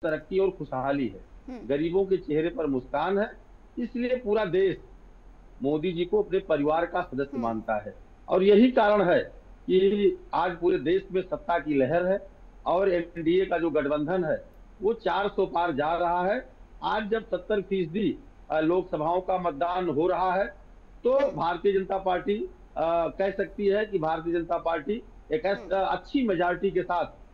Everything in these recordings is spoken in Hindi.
तरक्की और खुशहाली है, गरीबों के चेहरे पर मुस्कान है। इसलिए पूरा देश मोदी जी को अपने परिवार का सदस्य मानता है, और यही कारण है कि आज पूरे देश में सत्ता की लहर है और एनडीए का जो गठबंधन है वो 400 पार जा रहा है। आज जब 70% लोकसभाओं का मतदान हो रहा है, तो भारतीय जनता पार्टी कह सकती है कि भारतीय जनता पार्टी एक अच्छी मेजॉरिटी के साथ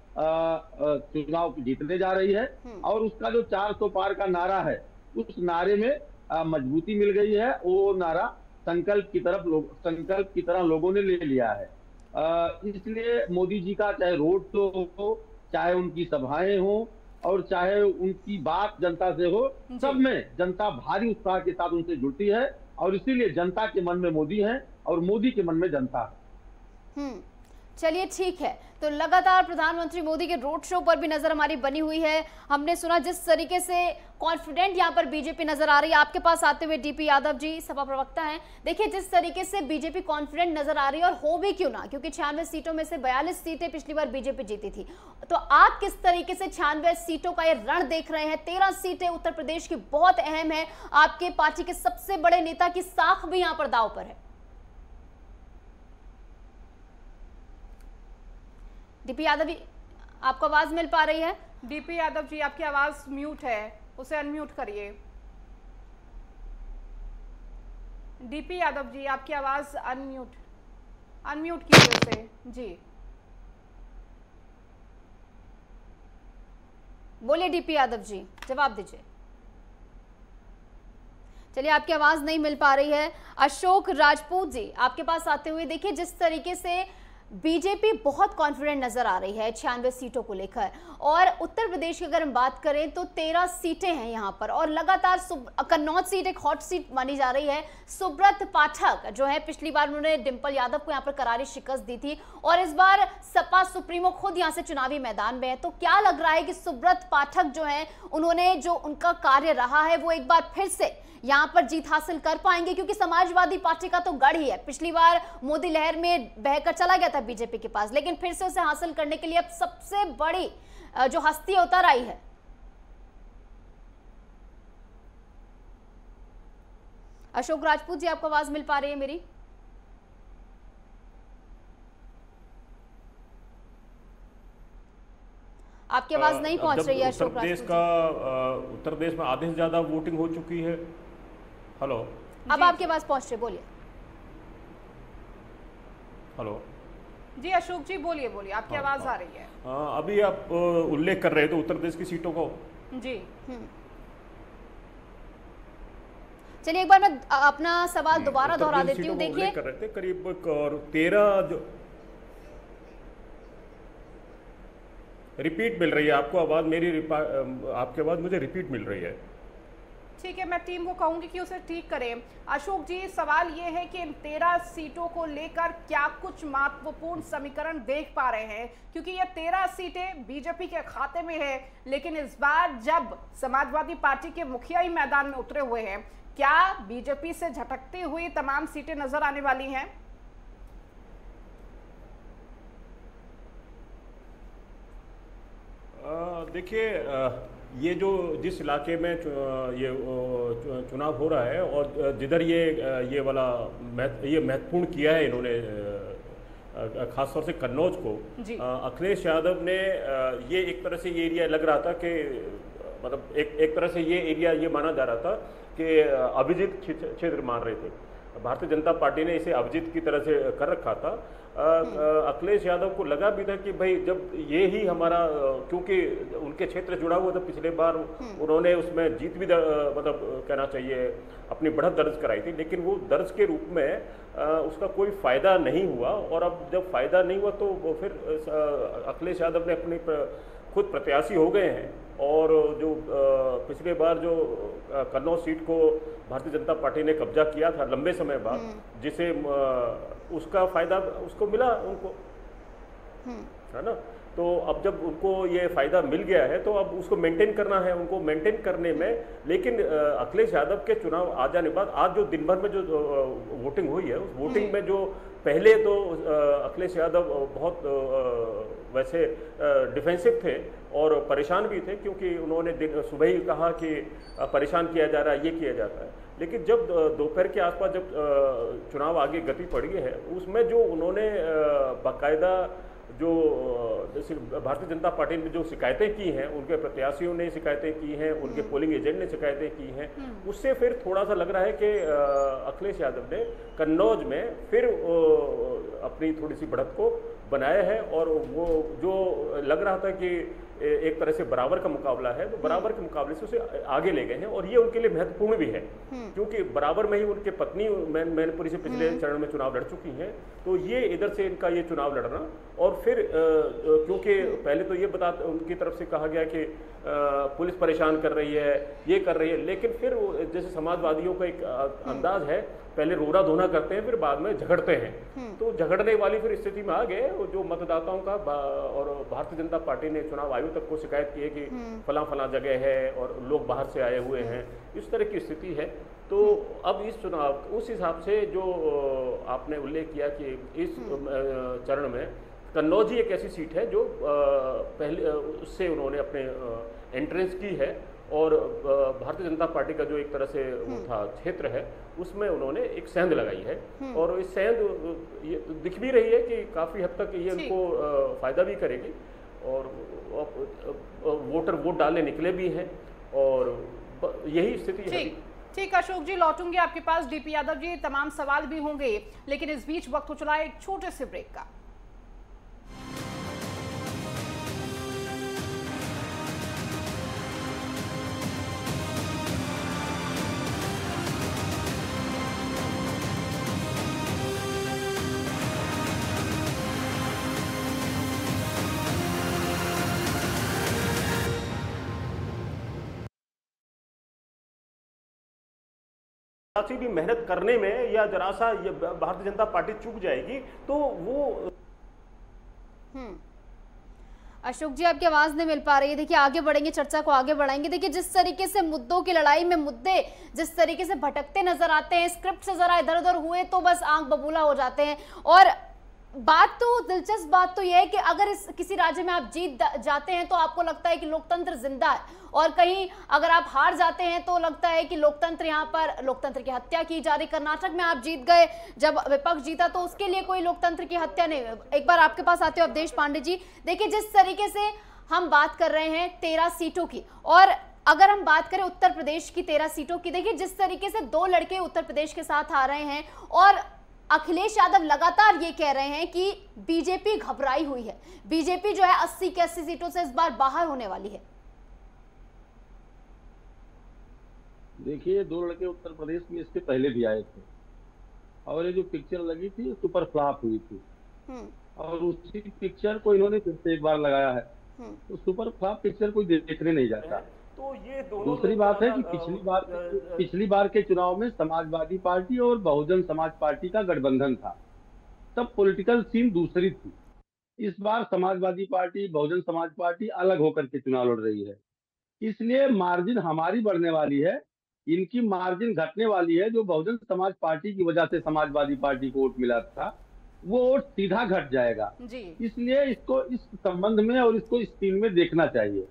चुनाव जीतने जा रही है। और उसका जो 400 पार का नारा है, उस नारे में मजबूती मिल गई है। वो नारा संकल्प की तरह लोगों ने ले लिया है। इसलिए मोदी जी का चाहे रोड शो हो, चाहे उनकी सभाएं हो, और चाहे उनकी बात जनता से हो, सब में जनता भारी उत्साह के साथ उनसे जुड़ती है। और इसीलिए जनता के मन में मोदी है और मोदी के मन में जनता है। चलिए ठीक है, तो लगातार प्रधानमंत्री मोदी के रोड शो पर भी नजर हमारी बनी हुई है। हमने सुना जिस तरीके से कॉन्फिडेंट यहाँ पर बीजेपी नजर आ रही है। आपके पास आते हुए डीपी यादव जी सपा प्रवक्ता हैं, देखिए जिस तरीके से बीजेपी कॉन्फिडेंट नजर आ रही है, और हो भी क्यों ना, क्योंकि 96 सीटों में से 42 सीटें पिछली बार बीजेपी जीती थी। तो आप किस तरीके से 96 सीटों का ये रण देख रहे हैं? 13 सीटें उत्तर प्रदेश की बहुत अहम है, आपके पार्टी के सबसे बड़े नेता की साख भी यहाँ पर दांव पर है। डीपी यादव जी, आपको आवाज मिल पा रही है? डीपी यादव जी, आपकी आवाज म्यूट है, उसे अनम्यूट करिए। डीपी यादव जी, आपकी आवाज अनम्यूट कीजिए उसे जी। बोलिए डीपी यादव जी, जवाब दीजिए। चलिए, आपकी आवाज नहीं मिल पा रही है। अशोक राजपूत जी, आपके पास आते हुए देखिए जिस तरीके से बीजेपी बहुत कॉन्फिडेंट नजर आ रही है 96 सीटों को लेकर, और उत्तर प्रदेश की अगर हम बात करें तो 13 सीटें हैं यहां पर, और लगातार कन्नौज सीट एक हॉट सीट मानी जा रही है। सुब्रत पाठक जो है, पिछली बार उन्होंने डिंपल यादव को यहां पर करारी शिकस्त दी थी, और इस बार सपा सुप्रीमो खुद यहां से चुनावी मैदान में है। तो क्या लग रहा है कि सुब्रत पाठक जो है, उन्होंने जो उनका कार्य रहा है वो एक बार फिर से यहां पर जीत हासिल कर पाएंगे? क्योंकि समाजवादी पार्टी का तो गढ़ ही है, पिछली बार मोदी लहर में बहकर चला गया था बीजेपी के पास, लेकिन फिर से उसे हासिल करने के लिए अब सबसे बड़ी जो हस्ती उतर आई है। अशोक राजपूत जी, आपको आवाज मिल पा रही है मेरी? आपकी आवाज नहीं पहुंच रही है अशोक राजपूत। उत्तर प्रदेश में आधे से ज्यादा वोटिंग हो चुकी है। हेलो, अब आपके पास पहुंच रही, बोलिए। हेलो जी अशोक जी, बोलिए बोलिए, आपकी आवाज आ रही है। अभी आप उल्लेख कर रहे थे उत्तर प्रदेश की सीटों को जी। चलिए एक बार मैं अपना सवाल दोबारा दोहरा देती हूँ। देखिए कर रहे थे करीब 13 जो रिपीट मिल रही है आपको आवाज, आपकी आवाज मुझे रिपीट मिल रही है। ठीक है, मैं टीम को कहूंगी कि उसे ठीक करें। अशोक जी, सवाल ये है कि इन 13 सीटों को लेकर क्या कुछ महत्वपूर्ण समीकरण देख पा रहे हैं? क्योंकि ये 13 सीटें बीजेपी के खाते में है, लेकिन इस बार जब समाजवादी पार्टी के मुखिया ही मैदान में उतरे हुए हैं, क्या बीजेपी से झटकती हुई तमाम सीटें नजर आने वाली हैं? देखिए, ये जो जिस इलाके में ये चुनाव हो रहा है, और जिधर ये वाला ये महत्वपूर्ण किया है इन्होंने, खासतौर से कन्नौज को, अखिलेश यादव ने ये एक तरह से ये एरिया लग रहा था कि मतलब एक तरह से ये एरिया ये माना जा रहा था कि अभिजीत क्षेत्र मान रहे थे। भारतीय जनता पार्टी ने इसे अभिजीत की तरह से कर रखा था। अखिलेश यादव को लगा भी था कि भाई जब ये ही हमारा, क्योंकि उनके क्षेत्र जुड़ा हुआ था, पिछले बार उन्होंने उसमें जीत भी मतलब कहना चाहिए अपनी बढ़त दर्ज कराई थी, लेकिन वो दर्ज के रूप में उसका कोई फायदा नहीं हुआ। और अब जब फायदा नहीं हुआ तो फिर अखिलेश यादव ने अपनी खुद प्रत्याशी हो गए हैं, और जो पिछले बार जो कन्नौज सीट को भारतीय जनता पार्टी ने कब्जा किया था लंबे समय बाद, जिसे उसका फायदा उसको मिला उनको, है ना। तो अब जब उनको ये फायदा मिल गया है तो अब उसको मेंटेन करना है, उनको मेंटेन करने में। लेकिन अखिलेश यादव के चुनाव आ जाने बाद आज जो दिन भर में जो वोटिंग हुई है, उस वोटिंग में जो पहले तो अखिलेश यादव बहुत वैसे डिफेंसिव थे, और परेशान भी थे, क्योंकि उन्होंने सुबह ही कहा कि परेशान किया जा रहा है, ये किया जाता है। लेकिन जब दोपहर के आसपास जब चुनाव आगे गति पड़ी है, उसमें जो उन्होंने बाकायदा जो भारतीय जनता पार्टी ने जो शिकायतें की हैं, उनके प्रत्याशियों ने शिकायतें की हैं, उनके पोलिंग एजेंट ने शिकायतें की हैं, उससे फिर थोड़ा सा लग रहा है कि अखिलेश यादव ने कन्नौज में फिर अपनी थोड़ी सी बढ़त को बनाया है। और वो जो लग रहा था कि एक तरह से बराबर का मुकाबला है, तो बराबर के मुकाबले से उसे आगे ले गए हैं। और ये उनके लिए महत्वपूर्ण भी है, क्योंकि बराबर में ही उनके पत्नी मैनपुरी से पिछले चरण में चुनाव लड़ चुकी हैं, तो ये इधर से इनका ये चुनाव लड़ना। और फिर क्योंकि पहले तो ये उनकी तरफ से कहा गया कि पुलिस परेशान कर रही है, ये कर रही है, लेकिन फिर जैसे समाजवादियों का एक अंदाज है, पहले रोना धोना करते हैं, फिर बाद में झगड़ते हैं। तो झगड़ने वाली फिर स्थिति में आ गए जो मतदाताओं का। और भारतीय जनता पार्टी ने चुनाव आयोग तक को शिकायत की है कि फला फला जगह है और लोग बाहर से आए हुए हैं, इस तरह की स्थिति है। तो अब इस चुनाव उस हिसाब से जो आपने उल्लेख किया कि इस चरण में कन्नौज एक ऐसी सीट है जो पहले उससे उन्होंने अपने एंट्रेंस की है, और भारतीय जनता पार्टी का जो एक तरह से वो था क्षेत्र है, उसमें उन्होंने एक सेंध लगाई है। और इस सेंध ये दिख भी रही है कि काफ़ी हद तक ये उनको फायदा भी करेगी, और वोटर वोट डालने निकले भी हैं, और यही स्थिति है। ठीक अशोक जी, लौटूंगी आपके पास। डीपी यादव जी, तमाम सवाल भी होंगे, लेकिन इस बीच वक्त हो चला है एक छोटे से ब्रेक का। भी मेहनत करने में या जरा सा भारतीय जनता पार्टी चूक जाएगी तो वो। अशोक जी, आपकी आवाज नहीं मिल पा रही है। देखिए, आगे बढ़ेंगे, चर्चा को आगे बढ़ाएंगे। देखिए, जिस तरीके से मुद्दों की लड़ाई में मुद्दे जिस तरीके से भटकते नजर आते हैं, स्क्रिप्ट से जरा इधर उधर हुए तो बस आंख बबूला हो जाते हैं। और बात तो दिलचस्प बात तो यह है कि अगर किसी राज्य में आप जीत जाते हैं तो आपको लगता है कि लोकतंत्र जिंदा है, और कहीं अगर आप हार जाते हैं तो लगता है कि लोकतंत्र यहाँ पर लोकतंत्र की हत्या की जा रही। कर्नाटक में आप जीत गए, जब विपक्ष जीता तो उसके लिए कोई लोकतंत्र की हत्या नहीं। एक बार आपके पास आते हो अवधेश पांडे जी। देखिए, जिस तरीके से हम बात कर रहे हैं 13 सीटों की, और अगर हम बात करें उत्तर प्रदेश की 13 सीटों की, देखिए जिस तरीके से 2 लड़के उत्तर प्रदेश के साथ आ रहे हैं, और अखिलेश यादव लगातार ये कह रहे हैं कि बीजेपी घबराई हुई है, बीजेपी जो है 80 की 80 सीटों से इस बार बाहर होने वाली है। देखिए, 2 लड़के उत्तर प्रदेश में इसके पहले भी आए थे, और ये जो पिक्चर लगी थी सुपर फ्लॉप हुई थी, और उसी पिक्चर को इन्होंने फिर से एक बार लगाया है। तो सुपर फ्लॉप पिक्चर कोई देखने नहीं जाता। तो ये दूसरी बात है कि पिछली बार के चुनाव में समाजवादी पार्टी और बहुजन समाज पार्टी का गठबंधन था, तब पॉलिटिकल सीन दूसरी थी। इस बार समाजवादी पार्टी बहुजन समाज पार्टी अलग होकर के चुनाव लड़ रही है, इसलिए मार्जिन हमारी बढ़ने वाली है, इनकी मार्जिन घटने वाली है। जो बहुजन समाज पार्टी की वजह से समाजवादी पार्टी को वोट मिला था, वो वोट सीधा घट जाएगा। इसलिए इसको इस संबंध में और इसको इस सीन में देखना चाहिए।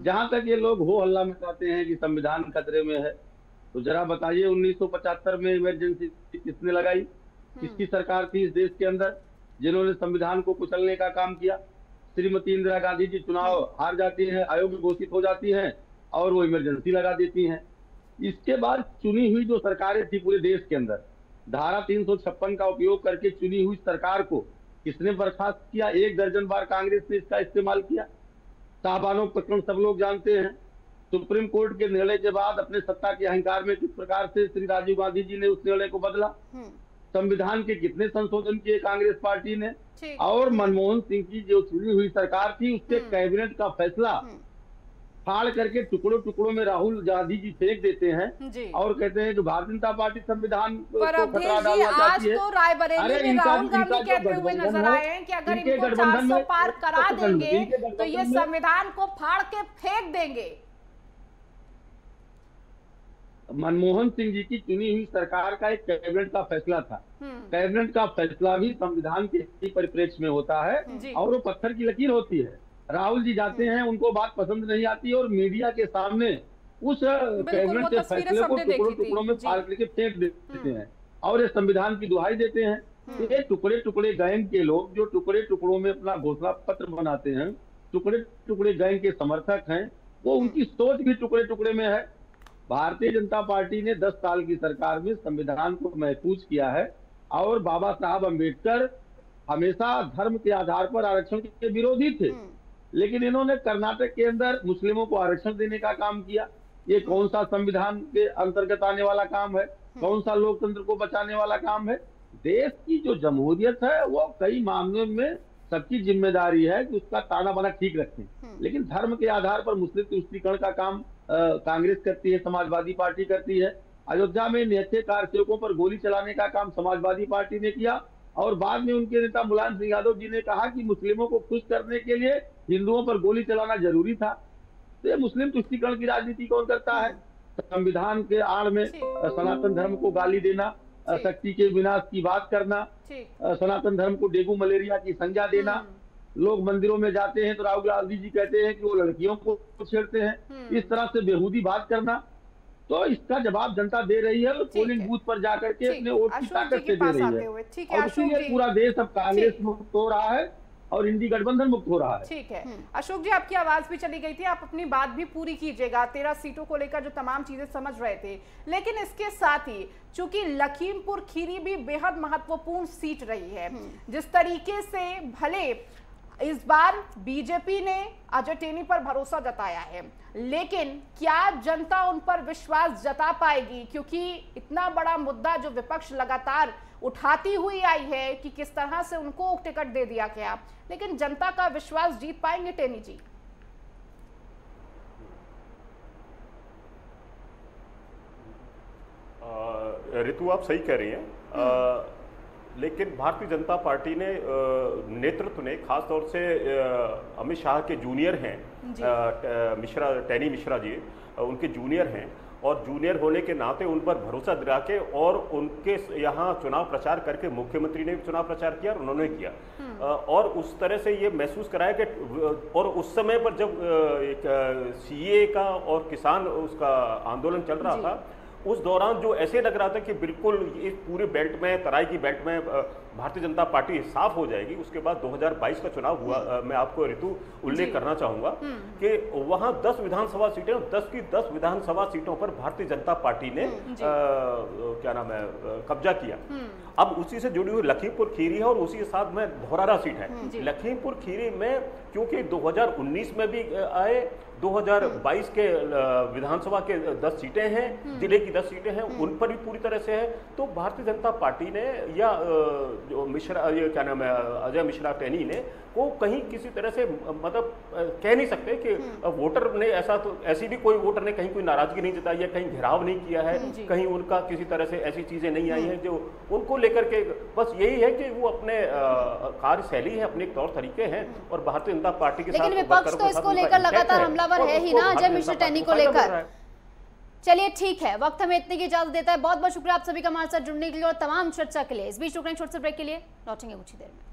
जहां तक ये लोग हो हल्ला मचाते हैं कि संविधान खतरे में है, तो जरा बताइए 1975 में इमरजेंसी किसने लगाई? किसकी सरकार थी इस देश के अंदर जिन्होंने संविधान को कुचलने का काम किया? श्रीमती इंदिरा गांधी जी चुनाव हार जाती हैं, अयोग्य घोषित हो जाती हैं, और वो इमरजेंसी लगा देती हैं। इसके बाद चुनी हुई जो सरकारें थी पूरे देश के अंदर, धारा 356 का उपयोग करके चुनी हुई सरकार को किसने बर्खास्त किया? 1 दर्जन बार कांग्रेस ने इसका इस्तेमाल किया। शाहबानो प्रकरण सब लोग जानते हैं। सुप्रीम कोर्ट के निर्णय के बाद अपने सत्ता के अहंकार में किस प्रकार से श्री राजीव गांधी जी ने उस निर्णय को बदला। संविधान के कितने संशोधन किए कांग्रेस पार्टी ने, और मनमोहन सिंह की जो चुनी हुई सरकार थी उसके कैबिनेट का फैसला फाड़ करके टुकड़ों टुकड़ों में राहुल गांधी जी फेंक देते हैं और कहते हैं कि भारतीय जनता पार्टी संविधान को खतरा डालना चाहती है। आज तो रायबरेली में राहुल गांधी कहते हुए नजर आए हैं कि अगर इनको 400 पार करा देंगे तो ये संविधान को फाड़ के फेंक देंगे। मनमोहन सिंह जी की चुनी हुई सरकार का एक कैबिनेट का फैसला था। कैबिनेट का फैसला भी संविधान के परिप्रेक्ष्य में होता है और वो पत्थर की लकीर होती है। राहुल जी जाते हैं, उनको बात पसंद नहीं आती और मीडिया के सामने उस कैबिनेट के फैसले को टुकड़ों टुकड़ों में फाड़ करके फेंक देते हैं और ये संविधान की दुहाई देते हैं। ये टुकड़े टुकड़े गैंग के लोग जो टुकड़े टुकड़ों में अपना घोषणा पत्र बनाते हैं, टुकड़े टुकड़े गैंग के समर्थक हैं, वो उनकी सोच भी टुकड़े टुकड़े में है। भारतीय जनता पार्टी ने 10 साल की सरकार में संविधान को महफूज किया है और बाबा साहब अम्बेडकर हमेशा धर्म के आधार पर आरक्षण के विरोधी थे, लेकिन इन्होंने कर्नाटक के अंदर मुस्लिमों को आरक्षण देने का काम किया। ये कौन सा संविधान के अंतर्गत आने वाला काम है? कौन सा लोकतंत्र को बचाने वाला काम है? देश की जो जमहूरियत है वो कई मामलों में सबकी जिम्मेदारी है कि उसका ताना बाना ठीक रखें, लेकिन धर्म के आधार पर मुस्लिम तुष्टीकरण का काम कांग्रेस करती है, समाजवादी पार्टी करती है। अयोध्या में निहत्थे कारसेवकों पर गोली चलाने का काम समाजवादी पार्टी ने किया और बाद में उनके नेता मुलायम सिंह यादव जी ने कहा कि मुस्लिमों को खुश करने के लिए हिंदुओं पर गोली चलाना जरूरी था। तो ये मुस्लिम तुष्टीकरण की राजनीति कौन करता है? संविधान के आड़ में सनातन धर्म को गाली देना, शक्ति के विनाश की बात करना, सनातन धर्म को डेंगू मलेरिया की संज्ञा देना। लोग मंदिरों में जाते हैं तो राहुल गांधी जी कहते हैं कि वो लड़कियों को छेड़ते हैं, इस तरह से बेहूदी बात करना। तो इसका जवाब जनता दे रही है और पोलिंग बूथ पर जाकर के अपने वोट की ताकत से दे रही है और इसीलिए पूरा देश अब कांग्रेस मुक्त हो रहा है और इंडी गठबंधन मुक्त हो रहा है। ठीक है अशोक जी, आपकी आवाज भी चली गई थी, आप अपनी बात भी पूरी कीजिएगा। 13 सीटों को लेकर जो तमाम चीजें समझ रहे थे, लेकिन इसके साथ ही चूंकि लखीमपुर खीरी भी बेहद महत्वपूर्ण सीट रही है, जिस तरीके से भले इस बार बीजेपी ने अजय टेनी पर भरोसा जताया है, लेकिन क्या जनता उन पर विश्वास जता पाएगी? क्योंकि इतना बड़ा मुद्दा जो विपक्ष लगातार उठाती हुई आई है कि किस तरह से उनको टिकट दे दिया गया, लेकिन जनता का विश्वास जीत पाएंगे टेनी जी? ऋतु आप सही कह रही हैं, लेकिन भारतीय जनता पार्टी ने नेतृत्व ने खास तौर से अमित शाह के जूनियर हैं टेनी मिश्रा जी, उनके जूनियर हैं और जूनियर होने के नाते उन पर भरोसा दिला के और उनके यहाँ चुनाव प्रचार करके मुख्यमंत्री ने भी चुनाव प्रचार किया और उन्होंने किया और उस तरह से ये महसूस कराया कि और उस समय पर जब एक सीए का और किसान उसका आंदोलन चल रहा था, उस दौरान जो ऐसे लग रहा था कि बिल्कुल इस पूरे बेल्ट में, तराई की बेल्ट में भारतीय जनता पार्टी साफ हो जाएगी। उसके बाद 2022 का चुनाव हुआ, मैं आपको ऋतु उल्लेख करना चाहूंगा कि वहां 10 विधानसभा सीटें, 10 की 10 विधानसभा सीटों पर भारतीय जनता पार्टी ने क्या नाम है कब्जा किया। अब उसी से जुड़ी हुई लखीमपुर खीरी है और उसी के साथ में धौरारा सीट है। लखीमपुर खीरी में क्योंकि 2019 में भी आए, 2022 के विधानसभा के 10 सीटें हैं, जिले की 10 सीटें हैं, उन पर भी पूरी तरह से है। तो भारतीय जनता पार्टी ने या जो मिश्रा, ये क्या नाम है अजय मिश्रा टेनी ने को कहीं किसी तरह से मतलब कह नहीं सकते कि वोटर ने ऐसा, तो ऐसी भी कोई वोटर ने कहीं कोई नाराजगी नहीं जताई है, कहीं घेराव नहीं किया है, कहीं उनका किसी तरह से ऐसी चीजें नहीं आई हैं जो उनको लेकर के, बस यही है कि वो अपने कार्यशैली है, अपने तौर तरीके हैं और भारतीय जनता पार्टी के साथ। लेकिन विपक्ष तो इसको लेकर लगातार हमलावर है ही ना अजय मिश्रा टेनी को लेकर। चलिए ठीक है, वक्त हमें इतने की इजाजत देता है। बहुत बहुत शुक्रिया आप सभी का हमारे साथ जुड़ने के लिए और तमाम चर्चा के लिए। इस बीच रुक रहे हैं छोटे से ब्रेक के लिए, लौटेंगे कुछ ही देर में।